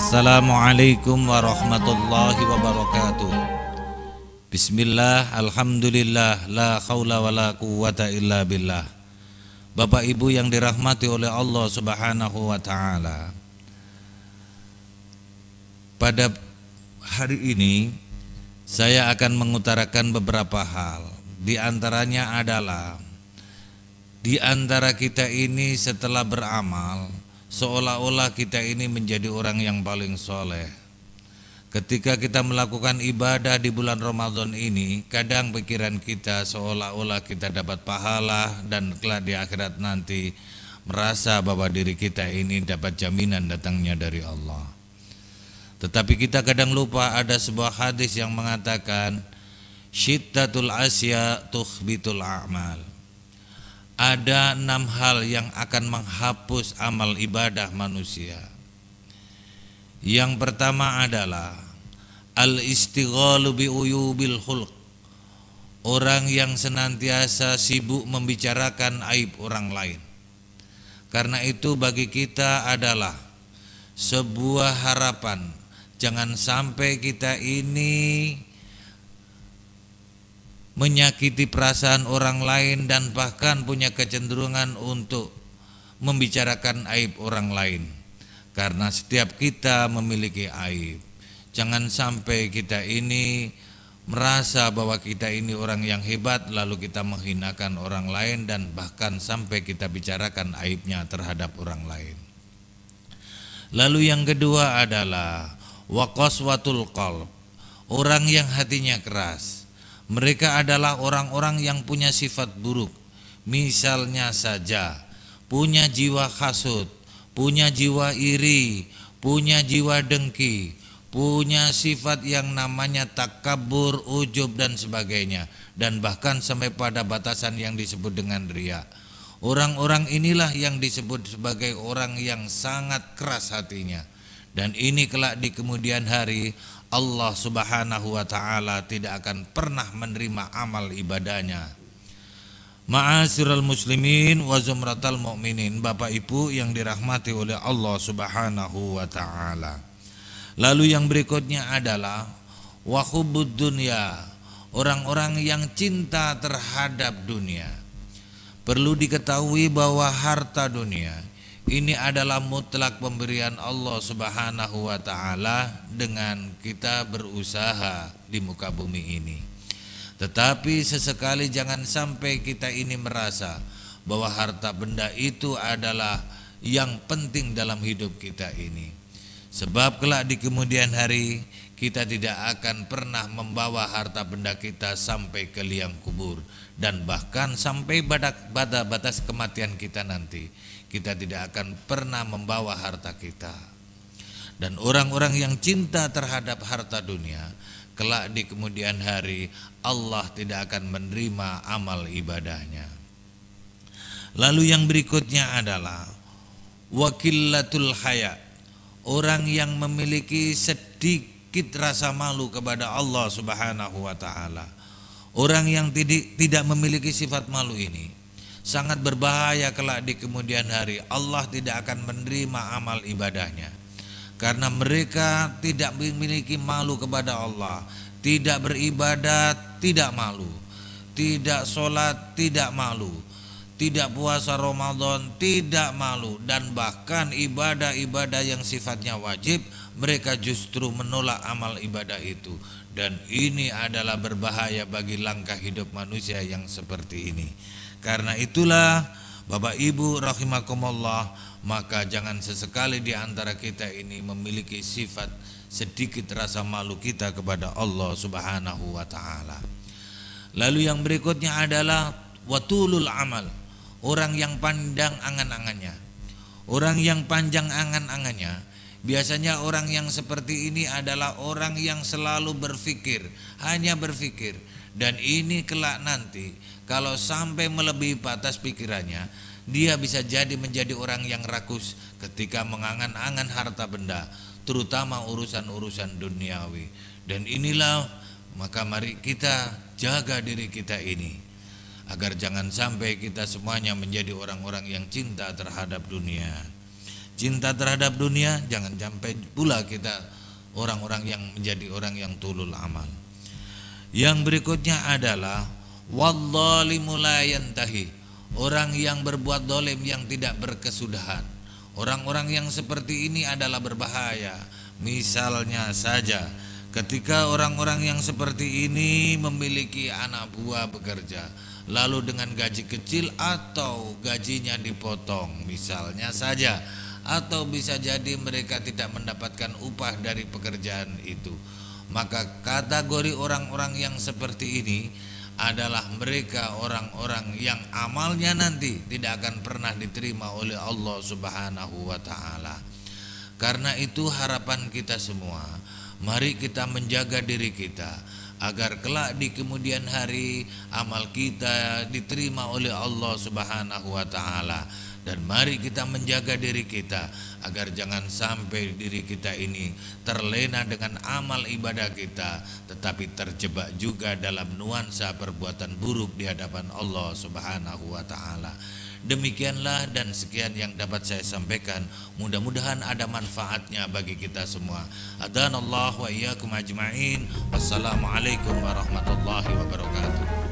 Assalamualaikum warahmatullahi wabarakatuh. Bismillah, alhamdulillah, la khawla wa la quwwata illa billah. Bapak Ibu yang dirahmati oleh Allah Subhanahu wa ta'ala, pada hari ini saya akan mengutarakan beberapa hal. Di antaranya adalah di antara kita ini setelah beramal seolah-olah kita ini menjadi orang yang paling soleh. Ketika kita melakukan ibadah di bulan Ramadan ini, kadang pikiran kita seolah-olah kita dapat pahala dan kelak di akhirat nanti merasa bahwa diri kita ini dapat jaminan datangnya dari Allah. Tetapi kita kadang lupa ada sebuah hadis yang mengatakan syiddatul asya tukhbitul a'mal. Ada 6 hal yang akan menghapus amal ibadah manusia. Yang pertama adalah al-istighalu bi uyubil khulq. Orang yang senantiasa sibuk membicarakan aib orang lain. Karena itu bagi kita adalah sebuah harapan, jangan sampai kita ini menyakiti perasaan orang lain dan bahkan punya kecenderungan untuk membicarakan aib orang lain. Karena setiap kita memiliki aib. Jangan sampai kita ini merasa bahwa kita ini orang yang hebat lalu kita menghinakan orang lain dan bahkan sampai kita bicarakan aibnya terhadap orang lain. Lalu yang kedua adalah waqaswatul qalb. Orang yang hatinya keras. Mereka adalah orang-orang yang punya sifat buruk. Misalnya saja punya jiwa hasud, punya jiwa iri, punya jiwa dengki, punya sifat yang namanya takabur, ujub dan sebagainya, dan bahkan sampai pada batasan yang disebut dengan riya. Orang-orang inilah yang disebut sebagai orang yang sangat keras hatinya. Dan ini kelak di kemudian hari Allah Subhanahu wa ta'ala tidak akan pernah menerima amal ibadahnya. Ma'asyiral muslimin wa zumratal mu'minin, Bapak Ibu yang dirahmati oleh Allah Subhanahu wa ta'ala. Lalu yang berikutnya adalah wa hubbud dunya. Orang-orang yang cinta terhadap dunia. Perlu diketahui bahwa harta dunia ini adalah mutlak pemberian Allah Subhanahu wa ta'ala dengan kita berusaha di muka bumi ini. Tetapi sesekali jangan sampai kita ini merasa bahwa harta benda itu adalah yang penting dalam hidup kita ini. Sebab kelak di kemudian hari kita tidak akan pernah membawa harta benda kita sampai ke liang kubur. Dan bahkan sampai batas kematian kita nanti, kita tidak akan pernah membawa harta kita. Dan orang-orang yang cinta terhadap harta dunia, kelak di kemudian hari Allah tidak akan menerima amal ibadahnya. Lalu yang berikutnya adalah wakillatul haya. Orang yang memiliki sedikit rasa malu kepada Allah Subhanahu wa ta'ala. Orang yang tidak memiliki sifat malu ini sangat berbahaya kelak di kemudian hari. Allah tidak akan menerima amal ibadahnya. Karena mereka tidak memiliki malu kepada Allah. Tidak beribadat, tidak malu. Tidak sholat, tidak malu. Tidak puasa Ramadan, tidak malu. Dan bahkan ibadah-ibadah yang sifatnya wajib, mereka justru menolak amal ibadah itu. Dan ini adalah berbahaya bagi langkah hidup manusia yang seperti ini. Karena itulah Bapak Ibu rahimakumullah, maka jangan sesekali di antara kita ini memiliki sifat sedikit rasa malu kita kepada Allah Subhanahu wa ta'ala. Lalu yang berikutnya adalah watulul amal. Orang yang pandang angan-angannya. Orang yang panjang angan-angannya. Biasanya orang yang seperti ini adalah orang yang selalu berpikir, hanya berpikir. Dan ini kelak nanti kalau sampai melebihi batas pikirannya, dia bisa jadi menjadi orang yang rakus ketika mengangan-angan harta benda, terutama urusan-urusan duniawi. Dan inilah maka mari kita jaga diri kita ini agar jangan sampai kita semuanya menjadi orang-orang yang cinta terhadap dunia. cinta terhadap dunia, jangan sampai pula kita orang-orang yang menjadi orang yang tulul amal. Yang berikutnya adalah wadzalimu la yantahi, orang yang berbuat dolim yang tidak berkesudahan. Orang-orang yang seperti ini adalah berbahaya. Misalnya saja ketika orang-orang yang seperti ini memiliki anak buah bekerja, lalu dengan gaji kecil atau gajinya dipotong misalnya saja, atau bisa jadi mereka tidak mendapatkan upah dari pekerjaan itu, maka kategori orang-orang yang seperti ini adalah mereka orang-orang yang amalnya nanti tidak akan pernah diterima oleh Allah Subhanahu wa ta'ala. Karena itu harapan kita semua, mari kita menjaga diri kita agar kelak di kemudian hari amal kita diterima oleh Allah Subhanahu wa ta'ala. Dan mari kita menjaga diri kita agar jangan sampai diri kita ini terlena dengan amal ibadah kita, tetapi terjebak juga dalam nuansa perbuatan buruk di hadapan Allah Subhanahu wa ta'ala. Demikianlah dan sekian yang dapat saya sampaikan. Mudah-mudahan ada manfaatnya bagi kita semua. Adanallahu wa iyyakum ajma'in. Wassalamualaikum warahmatullahi wabarakatuh.